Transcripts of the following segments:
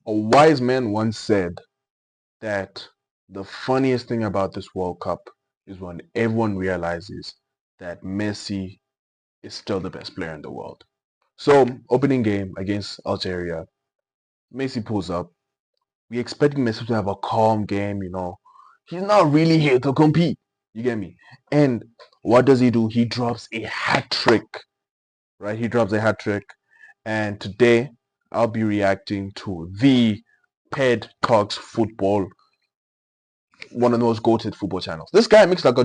A wise man once said that the funniest thing about this World Cup is when everyone realizes that Messi is still the best player in the world. So, opening game against Algeria, Messi pulls up. We expecting Messi to have a calm game, you know. He's not really here to compete. You get me? And what does he do? He drops a hat trick, right? He drops a hat trick. And today, I'll be reacting to the Ped Talks Football, one of the most goated football channels. This guy makes like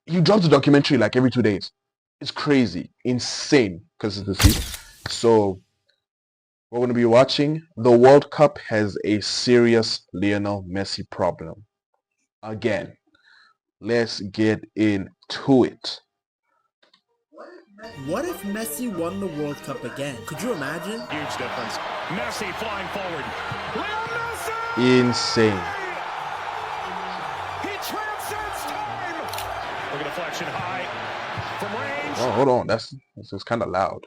he drops a documentary like every 2 days. It's crazy, insane consistency. So we're going to be watching. The World Cup has a serious Lionel Messi problem. Again, let's get into it. What if Messi won the World Cup again? Could you imagine? Huge difference. Messi flying forward. Leo Messi! Insane. He transcends time. Look at deflection high from range. Oh, hold on. That's kind of loud.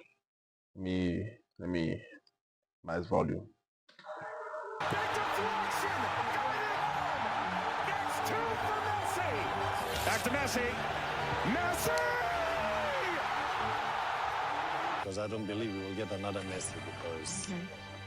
Let me minus volume. Big deflection. Going in. It's two for Messi. Back to Messi. Messi! Because I don't believe we will get another Messi because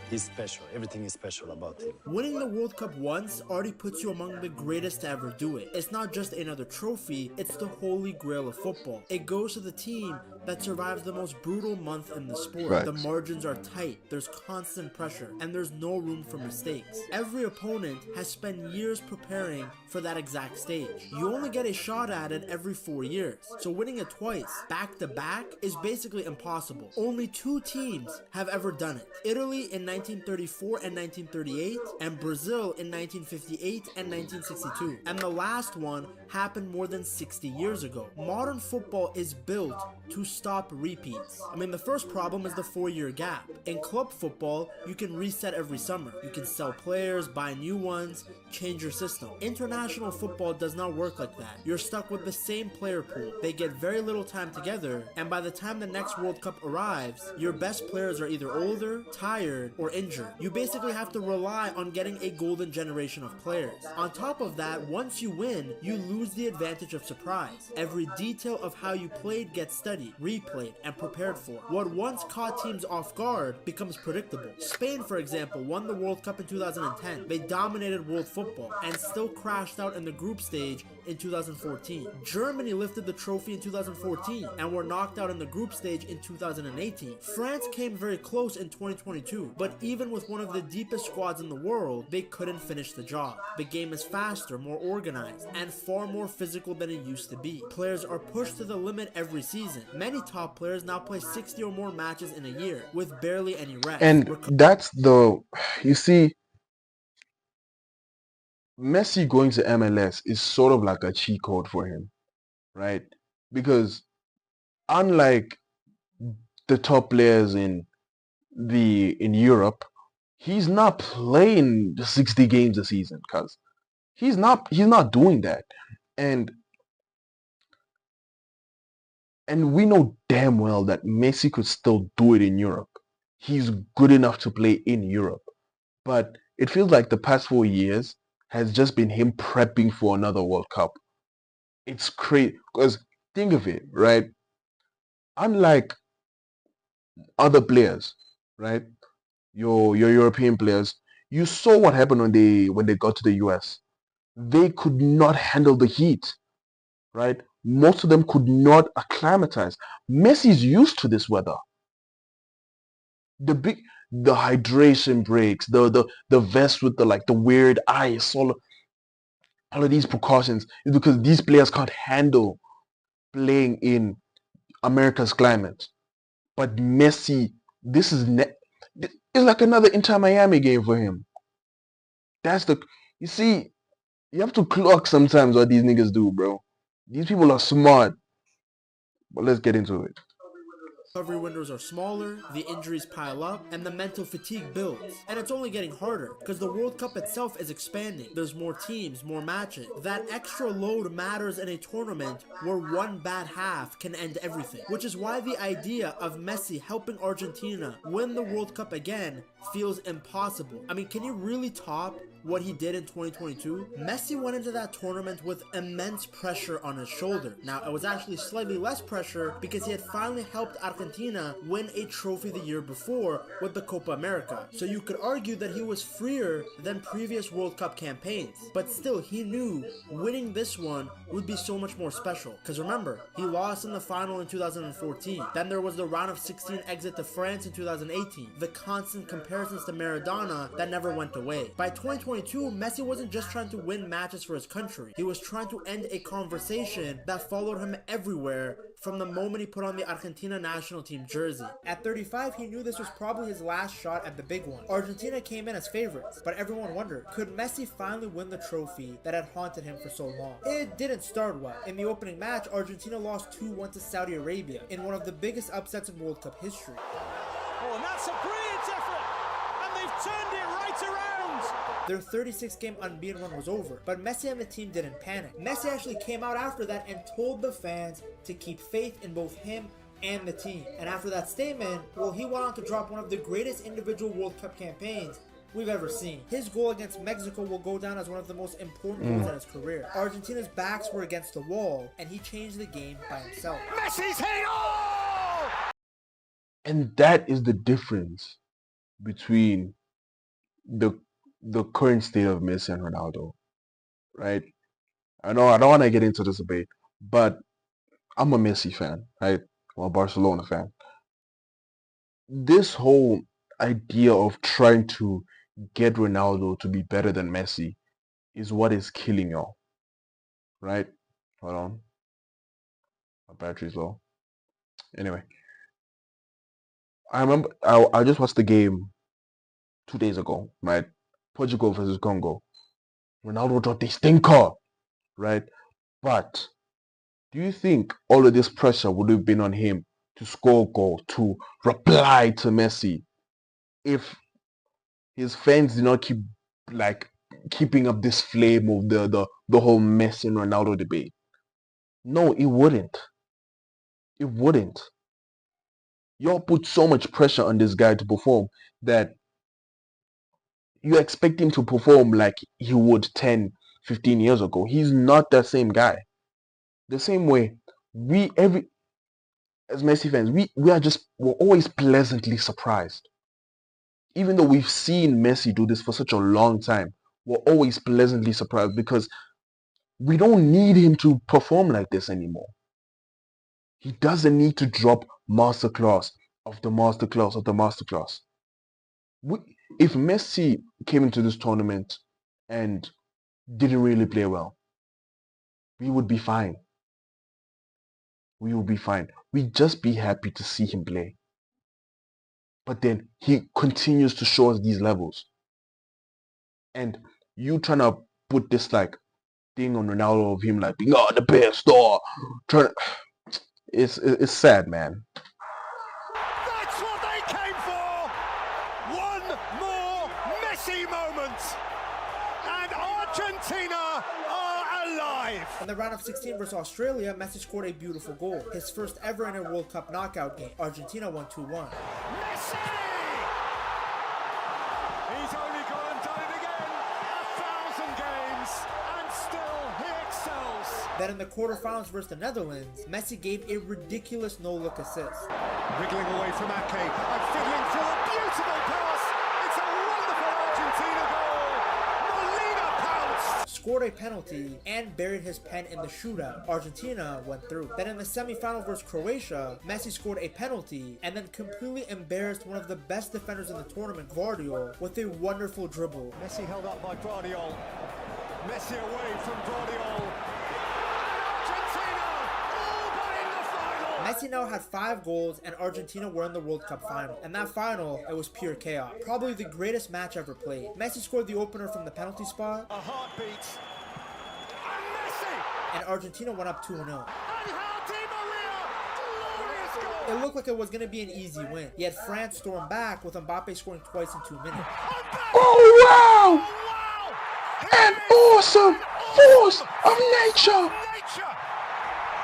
he's special. Everything is special about him. Winning the World Cup once already puts you among the greatest to ever do it. It's not just another trophy, it's the holy grail of football. It goes to the team that survives the most brutal month in the sport. Right. The margins are tight, there's constant pressure, and there's no room for mistakes. Every opponent has spent years preparing for that exact stage. You only get a shot at it every 4 years, so winning it twice, back to back, is basically impossible. Only two teams have ever done it. Italy in 1934 and 1938, and Brazil in 1958 and 1962. And the last one happened more than 60 years ago. Modern football is built to stop repeats. I mean, the first problem is the 4-year gap. In club football, you can reset every summer. You can sell players, buy new ones, change your system. International football does not work like that. You're stuck with the same player pool. They get very little time together, and by the time the next World Cup arrives, your best players are either older, tired, or injured. You basically have to rely on getting a golden generation of players. On top of that, once you win, you lose the advantage of surprise. Every detail of how you played gets studied, replayed, and prepared for. What once caught teams off guard becomes predictable. Spain, for example, won the World Cup in 2010. They dominated world football and still crashed out in the group stage in 2014. Germany lifted the trophy in 2014 and were knocked out in the group stage in 2018. France came very close in 2022, but even with one of the deepest squads in the world, they couldn't finish the job. The game is faster, more organized, and far more physical than it used to be. Players are pushed to the limit every season. Many top players now play 60 or more matches in a year, with barely any rest. And that's you see, Messi going to MLS is sort of like a cheat code for him, right? Because unlike the top players in Europe, he's not playing the 60 games a season, cuz he's not doing that. And we know damn well that Messi could still do it in Europe. He's good enough to play in Europe. But it feels like the past 4 years has just been him prepping for another World Cup. It's crazy because think of it, right? Unlike other players, right? Your European players, you saw what happened when they got to the US. They could not handle the heat, right? Most of them could not acclimatize. Messi's used to this weather. The hydration breaks, the vest with the weird ice, all of these precautions is because these players can't handle playing in America's climate. But Messi, it's like another Inter Miami game for him. You see, you have to clock sometimes what these niggas do, bro. These people are smart. But let's get into it. Recovery windows are smaller, the injuries pile up, and the mental fatigue builds. And it's only getting harder, because the World Cup itself is expanding. There's more teams, more matches. That extra load matters in a tournament where one bad half can end everything. Which is why the idea of Messi helping Argentina win the World Cup again feels impossible. I mean, can you really top what he did in 2022? Messi went into that tournament with immense pressure on his shoulder. Now, it was actually slightly less pressure because he had finally helped Argentina win a trophy the year before with the Copa America. So you could argue that he was freer than previous World Cup campaigns. But still, he knew winning this one would be so much more special. Because remember, he lost in the final in 2014. Then there was the round of 16 exit to France in 2018. The constant comparisons to Maradona that never went away. By 2022, Messi wasn't just trying to win matches for his country. He was trying to end a conversation that followed him everywhere from the moment he put on the Argentina national team jersey. At 35, he knew this was probably his last shot at the big one. Argentina came in as favorites, but everyone wondered, could Messi finally win the trophy that had haunted him for so long? It didn't start well. In the opening match, Argentina lost 2-1 to Saudi Arabia in one of the biggest upsets in World Cup history. Oh, and that's a brilliant effort, and they've turned it right around. Their 36-game unbeaten run was over, but Messi and the team didn't panic. Messi actually came out after that and told the fans to keep faith in both him and the team. And after that statement, well, he went on to drop one of the greatest individual World Cup campaigns we've ever seen. His goal against Mexico will go down as one of the most important goals in his career. Argentina's backs were against the wall, and he changed the game by himself. Messi's hit! Oh! And that is the difference between the current state of Messi and Ronaldo, right? I know I don't want to get into this debate, but I'm a Messi fan, right? I'm a Barcelona fan. This whole idea of trying to get Ronaldo to be better than Messi is what is killing y'all, right? Hold on. My battery's low. Anyway, I remember I just watched the game 2 days ago, right? Portugal versus Congo. Ronaldo dropped a stinker, right? But do you think all of this pressure would have been on him to score a goal, to reply to Messi, if his fans did not keep keeping up this flame of the whole Messi and Ronaldo debate? No, it wouldn't. It wouldn't. Y'all put so much pressure on this guy to perform that you expect him to perform like he would 10, 15 years ago. He's not that same guy. The same way, as Messi fans, we're always pleasantly surprised. Even though we've seen Messi do this for such a long time, we're always pleasantly surprised because we don't need him to perform like this anymore. He doesn't need to drop masterclass of the masterclass of the masterclass. If Messi came into this tournament and didn't really play well, we would be fine. We would be fine. We'd just be happy to see him play. But then he continues to show us these levels. And you trying to put this thing on Ronaldo of him being the best or it's sad, man. That's what they came for! One more Messi moment! And Argentina are alive! In the round of 16 versus Australia, Messi scored a beautiful goal. His first ever in a World Cup knockout game. Argentina won 2-1. Messi! He's only gone and done it again. 1,000 games, and still he excels. Then in the quarterfinals versus the Netherlands, Messi gave a ridiculous no-look assist. Wriggling away from Ake and fiddling through a beautiful pass. It's a wonderful Argentina goal. Molina pounced. Scored a penalty and buried his pen in the shootout. Argentina went through. Then in the semi-final versus Croatia, Messi scored a penalty and then completely embarrassed one of the best defenders in the tournament, Guardiola, with a wonderful dribble. Messi held up by Guardiola. Messi away from Guardiola. Argentina all but in the final. Messi now had 5 goals and Argentina were in the World Cup final. And that final, it was pure chaos. Probably the greatest match ever played. Messi scored the opener from the penalty spot. A heartbeat. And Messi. And Argentina went up 2-0. And Di Maria. Glorious goal. It looked like it was going to be an easy win. Yet France stormed back with Mbappe scoring twice in 2 minutes. Oh wow! Wow! An awesome force of nature!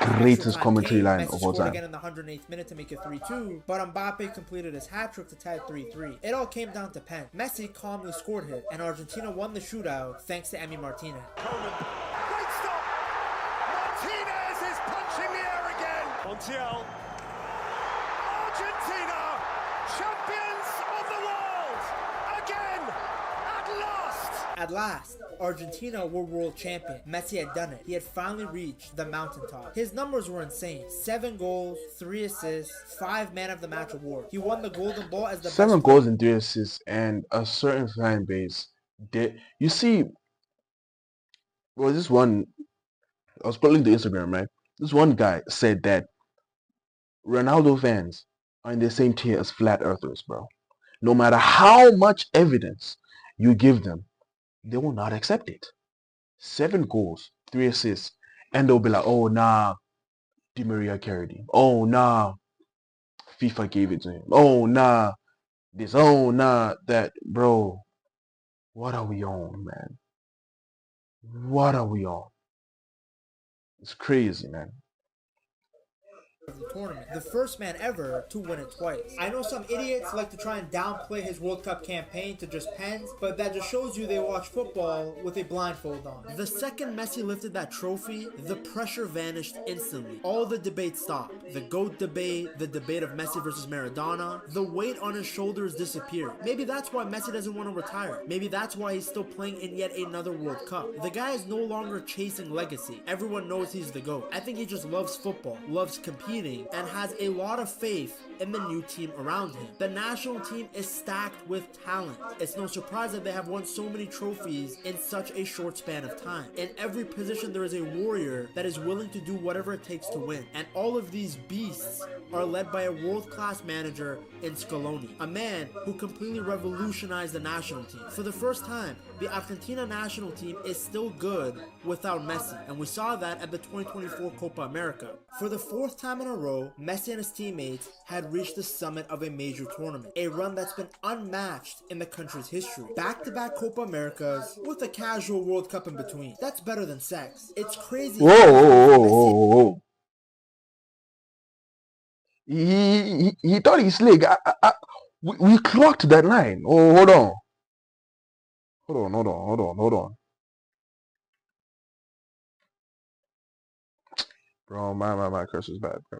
Extra greatest time commentary came, line Messi of all scored time. again in the 108th minute to make it 3-2, but Mbappe completed his hat-trick to tie it 3-3. It all came down to pen. Messi calmly scored his, and Argentina won the shootout thanks to Emi Martinez. Great stop! Martinez is punching the air again! Montiel. Argentina, champions of the world! Again! At last! At last, Argentina were world champion. Messi had done it. He had finally reached the mountaintop. His numbers were insane. 7 goals, 3 assists, 5 man of the match awards. He won the Golden Ball as the 7 best goals and 3 assists, and a certain fan base did. You see, well, this one, I was scrolling the Instagram, right? This one guy said that Ronaldo fans are in the same tier as flat earthers, bro. No matter how much evidence you give them, they will not accept it. 7 goals, 3 assists, and they'll be like, oh, nah, Di Maria carried him. Oh, nah, FIFA gave it to him. Oh, nah, this. Oh, nah, that. Bro, what are we on, man? What are we on? It's crazy, man. of the tournament. The first man ever to win it twice. I know some idiots like to try and downplay his World Cup campaign to just pens, but that just shows you they watch football with a blindfold on. The second Messi lifted that trophy, the pressure vanished instantly. All the debate stopped. The GOAT debate, the debate of Messi versus Maradona, the weight on his shoulders disappeared. Maybe that's why Messi doesn't want to retire. Maybe that's why he's still playing in yet another World Cup. The guy is no longer chasing legacy. Everyone knows he's the GOAT. I think he just loves football, loves competing, and has a lot of faith in the new team around him. The national team is stacked with talent. It's no surprise that they have won so many trophies in such a short span of time. In every position there is a warrior that is willing to do whatever it takes to win. And all of these beasts are led by a world-class manager in Scaloni, a man who completely revolutionized the national team. For the first time, the Argentina national team is still good without Messi, and we saw that at the 2024 Copa America. For the 4th time in a row, Messi and his teammates had reached the summit of a major tournament, a run that's been unmatched in the country's history. Back-to-back Copa Americas with a casual World Cup in between. That's better than sex. It's crazy. Whoa, whoa, whoa, whoa, whoa. He thought he slick. We clocked that line. Oh, hold on. Hold on. Bro, my curse is bad, bro.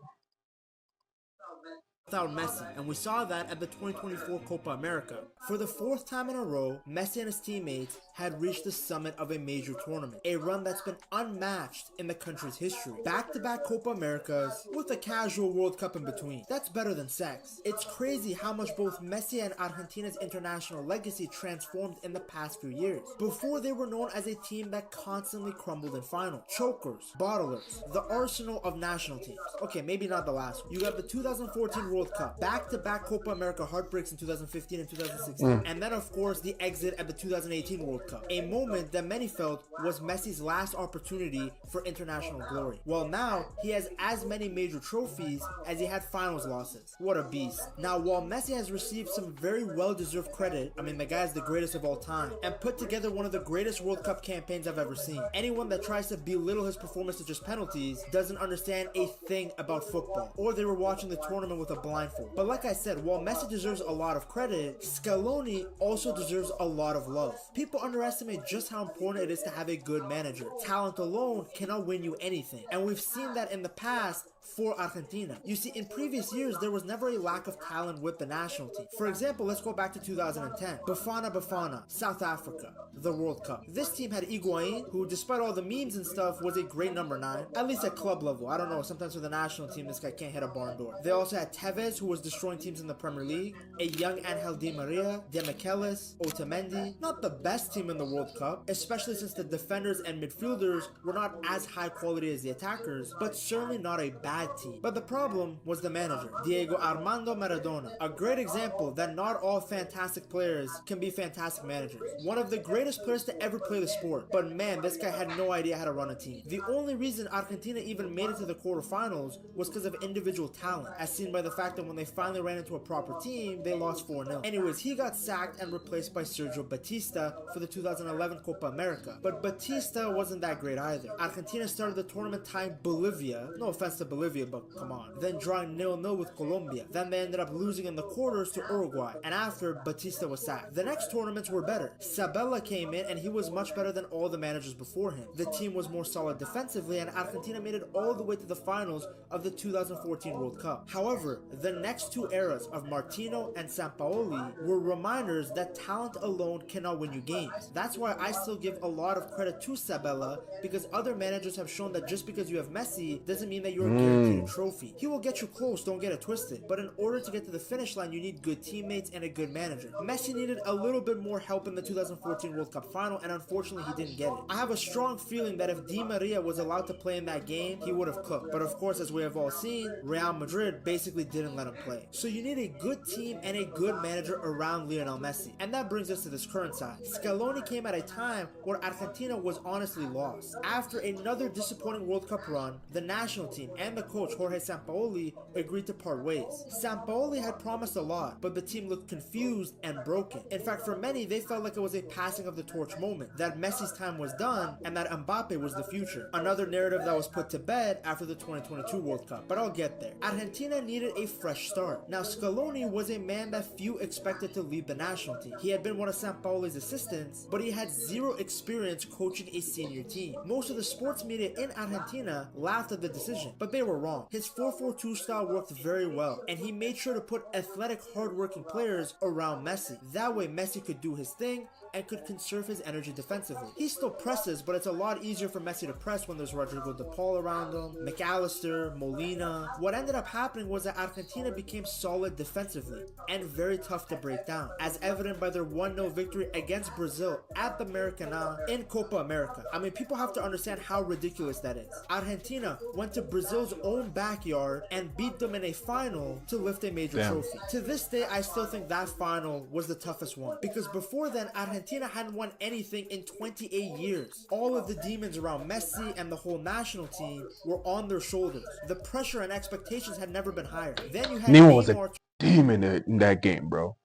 Without Messi, and we saw that at the 2024 Copa America. For the 4th time in a row, Messi and his teammates had reached the summit of a major tournament, a run that's been unmatched in the country's history. Back-to-back Copa Americas with a casual World Cup in between. That's better than sex. It's crazy how much both Messi and Argentina's international legacy transformed in the past few years. Before, they were known as a team that constantly crumbled in finals. Chokers, bottlers, the arsenal of national teams. Okay, maybe not the last one. You got the 2014 World Cup, back-to-back Copa America heartbreaks in 2015 and 2016, and then of course the exit at the 2018 World Cup, a moment that many felt was Messi's last opportunity for international glory. Well, now he has as many major trophies as he had finals losses. What a beast. Now, while Messi has received some very well-deserved credit, I mean, the guy's the greatest of all time, and put together one of the greatest World Cup campaigns I've ever seen. Anyone that tries to belittle his performance to just penalties doesn't understand a thing about football, or they were watching the tournament with a blindfold. But like I said, while Messi deserves a lot of credit, Scaloni also deserves a lot of love. People underestimate just how important it is to have a good manager. Talent alone cannot win you anything, and we've seen that in the past for Argentina. You see, in previous years, there was never a lack of talent with the national team. For example, let's go back to 2010. Bafana, South Africa, the World Cup. This team had Higuain, who despite all the memes and stuff, was a great number 9, at least at club level. I don't know, sometimes for the national team, this guy can't hit a barn door. They also had Tevez, who was destroying teams in the Premier League, a young Angel Di Maria, Demichelis, Otamendi. Not the best team in the World Cup, especially since the defenders and midfielders were not as high quality as the attackers, but certainly not a bad team. But the problem was the manager, Diego Armando Maradona. A great example that not all fantastic players can be fantastic managers. One of the greatest players to ever play the sport, but man, this guy had no idea how to run a team. The only reason Argentina even made it to the quarterfinals was because of individual talent, as seen by the fact fact that when they finally ran into a proper team, they lost 4-0. Anyways, he got sacked and replaced by Sergio Batista for the 2011 Copa America. But Batista wasn't that great either. Argentina started the tournament tying Bolivia, no offense to Bolivia, but come on, then drawing 0-0 with Colombia. Then they ended up losing in the quarters to Uruguay, and after, Batista was sacked. The next tournaments were better. Sabella came in and he was much better than all the managers before him. The team was more solid defensively, and Argentina made it all the way to the finals of the 2014 World Cup. However, the next two eras of Martino and Sampaoli were reminders that talent alone cannot win you games. That's why I still give a lot of credit to Sabella, because other managers have shown that just because you have Messi doesn't mean that you're guaranteed a trophy. He will get you close, don't get it twisted, but in order to get to the finish line you need good teammates and a good manager. Messi needed a little bit more help in the 2014 World Cup final, and unfortunately he didn't get it. I have a strong feeling that if Di Maria was allowed to play in that game, he would have cooked. But of course, as we have all seen, Real Madrid basically didn't let him play. So you need a good team and a good manager around Lionel Messi. And that brings us to this current side. Scaloni came at a time where Argentina was honestly lost. After another disappointing World Cup run, the national team and the coach Jorge Sampaoli agreed to part ways. Sampaoli had promised a lot, but the team looked confused and broken. In fact, for many, they felt like it was a passing of the torch moment, that Messi's time was done and that Mbappe was the future. Another narrative that was put to bed after the 2022 World Cup, but I'll get there. Argentina needed a fresh start. Now, Scaloni was a man that few expected to lead the national team. He had been one of Sampaoli's assistants, but he had zero experience coaching a senior team. Most of the sports media in Argentina laughed at the decision, but they were wrong. His 4-4-2 style worked very well, and he made sure to put athletic, hardworking players around Messi. That way, Messi could do his thing and could conserve his energy defensively. He still presses, but it's a lot easier for Messi to press when there's Rodrigo de Paul around him, McAllister, Molina. What ended up happening was that Argentina became solid defensively and very tough to break down, as evident by their 1-0 victory against Brazil at the Maracanã in Copa America. I mean, people have to understand how ridiculous that is. Argentina went to Brazil's own backyard and beat them in a final to lift a major trophy. To this day, I still think that final was the toughest one, because before then, Argentina hadn't won anything in 28 years. All of the demons around Messi and the whole national team were on their shoulders. The pressure and expectations had never been higher. Then you had Neymar was a demon in that game, bro.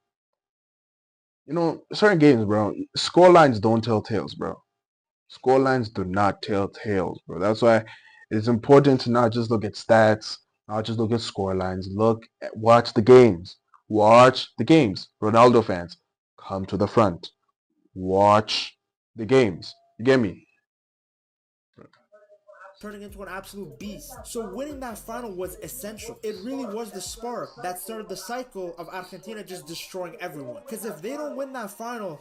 You know, certain games, bro, score lines don't tell tales, bro. Score lines do not tell tales, bro. That's why it's important to not just look at stats, not just look at score lines. Watch the games. Watch the games. Ronaldo fans, come to the front. Watch the games. You get me? turning into an absolute beast. So winning that final was essential. It really was the spark that started the cycle of Argentina just destroying everyone. Because if they don't win that final,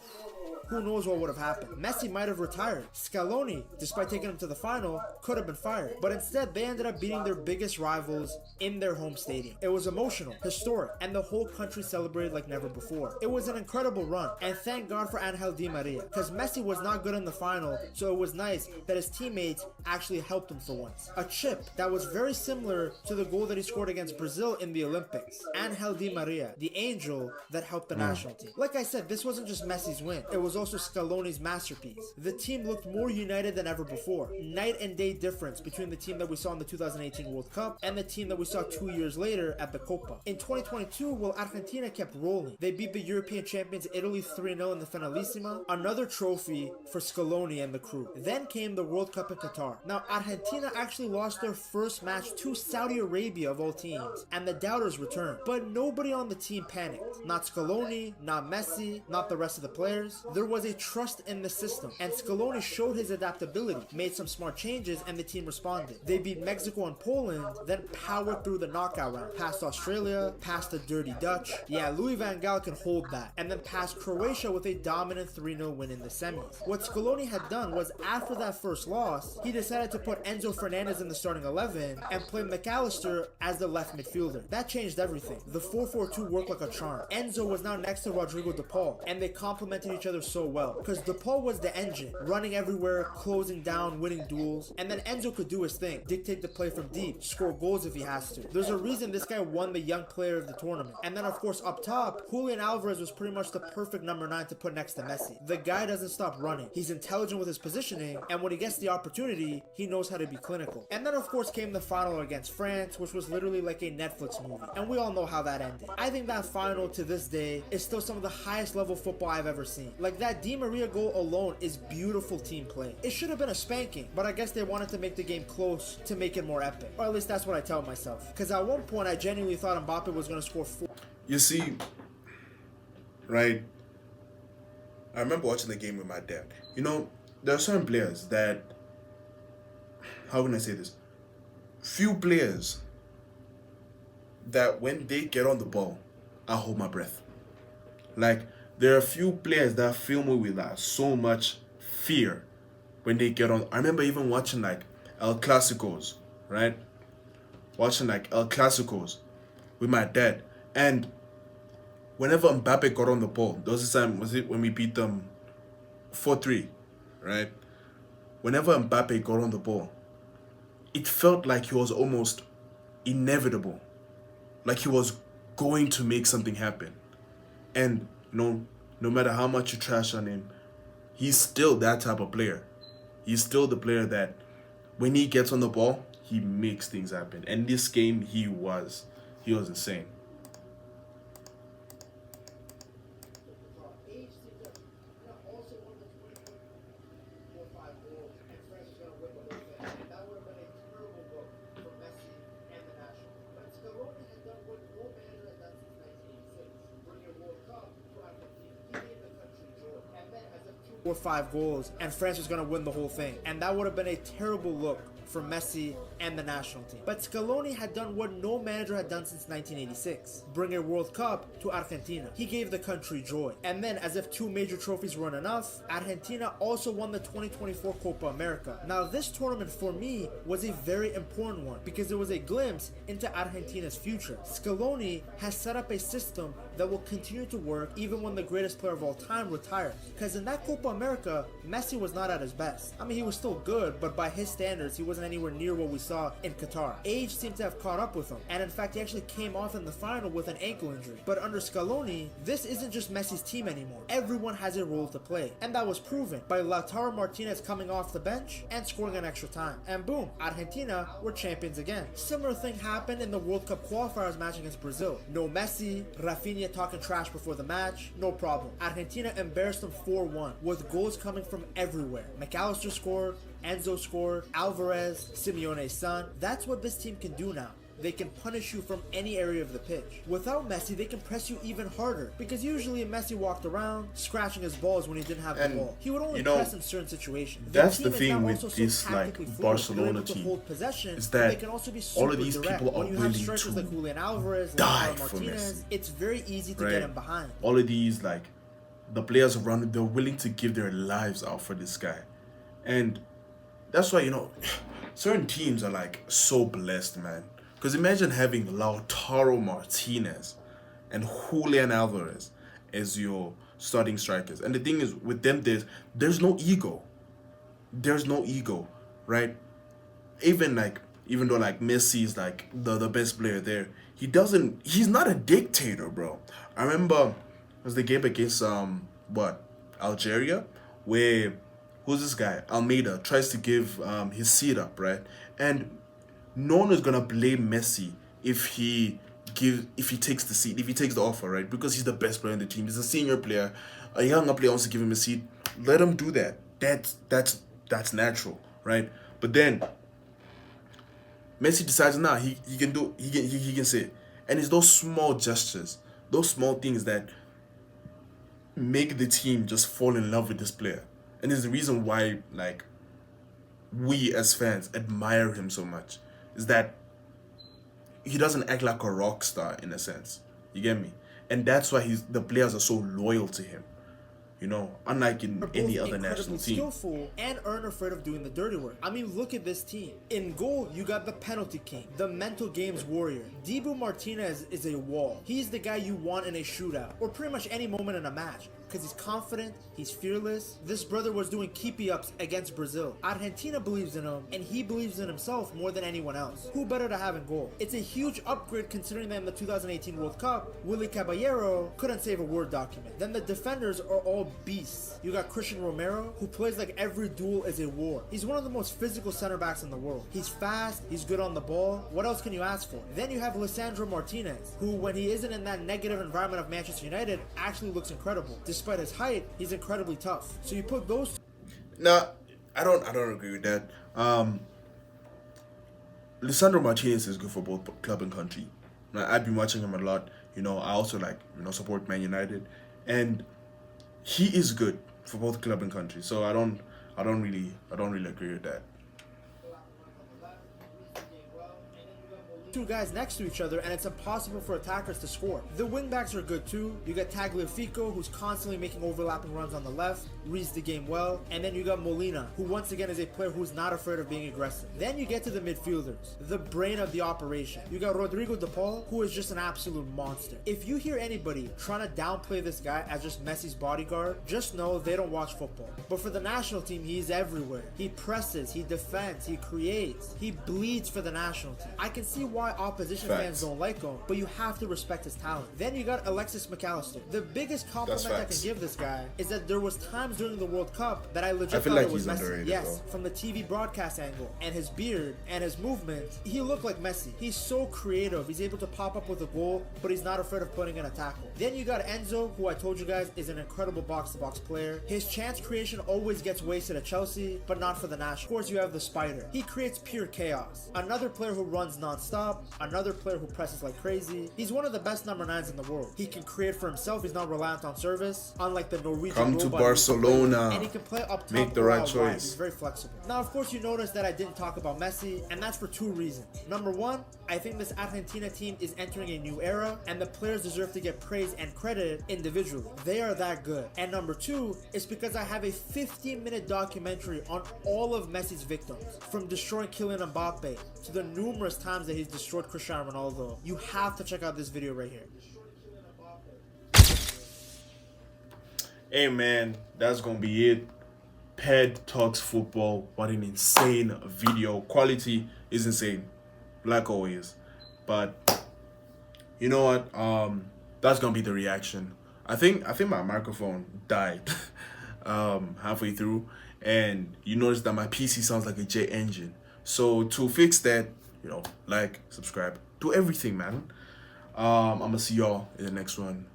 who knows what would have happened. Messi might have retired. Scaloni, despite taking him to the final, could have been fired. But instead, they ended up beating their biggest rivals in their home stadium. It was emotional, historic, and the whole country celebrated like never before. It was an incredible run, and thank God for Angel Di Maria, because Messi was not good in the final, so it was nice that his teammates actually helped him for once. A chip that was very similar to the goal that he scored against Brazil in the Olympics. Angel Di Maria, the angel that helped the national team. Like I said, this wasn't just Messi's win. It was also Scaloni's masterpiece. The team looked more united than ever before. Night and day difference between the team that we saw in the 2018 World Cup and the team that we saw 2 years later at the Copa. In 2022, well, Argentina kept rolling. They beat the European champions Italy 3-0 in the Finalissima, another trophy for Scaloni and the crew. Then came the World Cup in Qatar. Now, Argentina actually lost their first match to Saudi Arabia of all teams, and the doubters returned. But nobody on the team panicked. Not Scaloni, not Messi, not the rest of the players. There was a trust in the system, and Scaloni showed his adaptability, made some smart changes, and the team responded. They beat Mexico and Poland, then powered through the knockout round, past Australia, past the Dirty Dutch. Yeah, Louis van Gaal can hold that, and then past Croatia with a dominant 3-0 win in the semis. What Scaloni had done was, after that first loss, he decided to put Enzo Fernandez in the starting 11 and play McAllister as the left midfielder. That changed everything. The 4-4-2 worked like a charm. Enzo was now next to Rodrigo de Paul, and they complemented each each other so well. Because DePaul was the engine, running everywhere, closing down, winning duels. And then Enzo could do his thing, dictate the play from deep, score goals if he has to. There's a reason this guy won the young player of the tournament. And then of course up top, Julian Alvarez was pretty much the perfect number 9 to put next to Messi. The guy doesn't stop running. He's intelligent with his positioning, and when he gets the opportunity, he knows how to be clinical. And then of course came the final against France, which was literally like a Netflix movie. And we all know how that ended. I think that final to this day is still some of the highest level football I've ever seen. Like that Di Maria goal alone is beautiful team play. It should have been a spanking, but I guess they wanted to make the game close to make it more epic. Or at least that's what I tell myself. Because at one point I genuinely thought Mbappe was going to score 4. You see, right? I remember watching the game with my dad. You know, there are certain players that, how can I say this? Few players that when they get on the ball, I hold my breath. Like, there are a few players that fill me with so much fear when they get on. I remember even watching like El Clasicos, right? Watching like El Clasicos with my dad. And whenever Mbappe got on the ball, there was this time, was it when we beat them 4-3, right? Whenever Mbappe got on the ball, it felt like he was almost inevitable. Like he was going to make something happen. And no matter how much you trash on him, he's still that type of player. He's still the player that when he gets on the ball, he makes things happen. And this game, he was insane. Or 5 goals, and France was going to win the whole thing. And that would have been a terrible look for Messi and the national team. But Scaloni had done what no manager had done since 1986, bring a World Cup to Argentina. He gave the country joy. And then, as if 2 major trophies weren't enough, Argentina also won the 2024 Copa America. Now this tournament for me was a very important one because it was a glimpse into Argentina's future. Scaloni has set up a system that will continue to work even when the greatest player of all time retires. Because in that Copa America, Messi was not at his best. I mean, he was still good, but by his standards, he wasn't anywhere near what we saw in Qatar. Age seemed to have caught up with him, and in fact, he actually came off in the final with an ankle injury. But under Scaloni, this isn't just Messi's team anymore. Everyone has a role to play, and that was proven by Lautaro Martinez coming off the bench and scoring an extra time. And boom, Argentina were champions again. Similar thing happened in the World Cup qualifiers match against Brazil. No Messi, Rafinha talking trash before the match, no problem. Argentina embarrassed them 4-1 with goals coming from everywhere. McAllister scored, Enzo scored, Alvarez, Simeone's son. That's what this team can do now. They can punish you from any area of the pitch. Without Messi, they can press you even harder. Because usually Messi walked around scratching his balls when he didn't have the ball. He would only press in certain situations. That's the thing with this Barcelona team is that all of these people are willing to like Julian Alvarez, die Lautaro for Martinez. Messi. It's very easy to get him behind. All of these the players around him, they're willing to give their lives out for this guy. And that's why, certain teams are so blessed, man. Because imagine having Lautaro Martinez and Julian Alvarez as your starting strikers. And the thing is, with them, there's no ego. There's no ego, right? Even though Messi is the best player there, he's not a dictator, bro. I remember it was the game against Algeria, where who's this guy? Almeida tries to give his seat up, right? And no one is gonna blame Messi if he takes the seat, if he takes the offer, right? Because he's the best player in the team. He's a senior player. A younger player wants to give him a seat. Let him do that. That's natural, right? But then Messi decides he can sit. And it's those small gestures, those small things that make the team just fall in love with this player. And it's the reason why we as fans admire him so much. Is that he doesn't act like a rock star in a sense. You get me? And that's why the players are so loyal to him. Unlike in any other national team. Skillful and aren't afraid of doing the dirty work. I mean, look at this team. In goal, you got the penalty king, the mental games warrior. Dibu Martinez is a wall. He's the guy you want in a shootout, or pretty much any moment in a match. because he's confident, he's fearless. This brother was doing keepy-ups against Brazil. Argentina believes in him, and he believes in himself more than anyone else. Who better to have in goal? It's a huge upgrade considering that in the 2018 World Cup, Willy Caballero couldn't save a Word document. Then the defenders are all beasts. You got Christian Romero, who plays like every duel is a war. He's one of the most physical center backs in the world. He's fast, he's good on the ball. What else can you ask for? Then you have Lisandro Martinez, who when he isn't in that negative environment of Manchester United, actually looks incredible. Despite his height, he's incredibly tough. So you put those. No, I don't agree with that. Lisandro Martinez is good for both club and country. I've been watching him a lot. I also support Man United, and he is good for both club and country. So I don't really agree with that. Two guys next to each other and it's impossible for attackers to score. The wingbacks are good too. You got Tagliafico, who's constantly making overlapping runs on the left, reads the game well, and then you got Molina, who once again is a player who's not afraid of being aggressive. Then you get to the midfielders, the brain of the operation. You got Rodrigo de Paul, who is just an absolute monster. If you hear anybody trying to downplay this guy as just Messi's bodyguard, just know they don't watch football. But for the national team, he's everywhere. He presses, he defends, he creates, he bleeds for the national team. I can see why opposition fans don't like him, but you have to respect his talent. Then you got Alexis McAllister. The biggest compliment I can give this guy is that there was times during the World Cup that I legit thought it was Messi. Yes, from the TV broadcast angle, and his beard and his movement, he looked like Messi. He's so creative. He's able to pop up with a goal, but he's not afraid of putting in a tackle. Then you got Enzo, who I told you guys is an incredible box-to-box player. His chance creation always gets wasted at Chelsea, but not for the national. Of course, you have the Spider. He creates pure chaos. Another player who runs non-stop, another player who presses like crazy. He's one of the best number 9s in the world. He can create for himself. He's not reliant on service, unlike the Norwegian Come to robot Barcelona. and he can play up top. Make the right wide. choice. He's very flexible. Now, of course, you notice that I didn't talk about Messi, and that's for two reasons. Number one, I think this Argentina team is entering a new era, and the players deserve to get praise and credit individually. They are that good. And number two, it's because I have a 15-minute documentary on all of Messi's victims, from destroying Kylian Mbappe to the numerous times that he's destroyed Cristiano Ronaldo. You have to check out this video right here. Hey man, that's gonna be it. Ped Talks Football. What an insane video. Quality is insane, like always. But you know what? That's gonna be the reaction. I think my microphone died halfway through, and you notice that my PC sounds like a jet engine. So to fix that, like, subscribe, do everything, man. I'm gonna see y'all in the next one.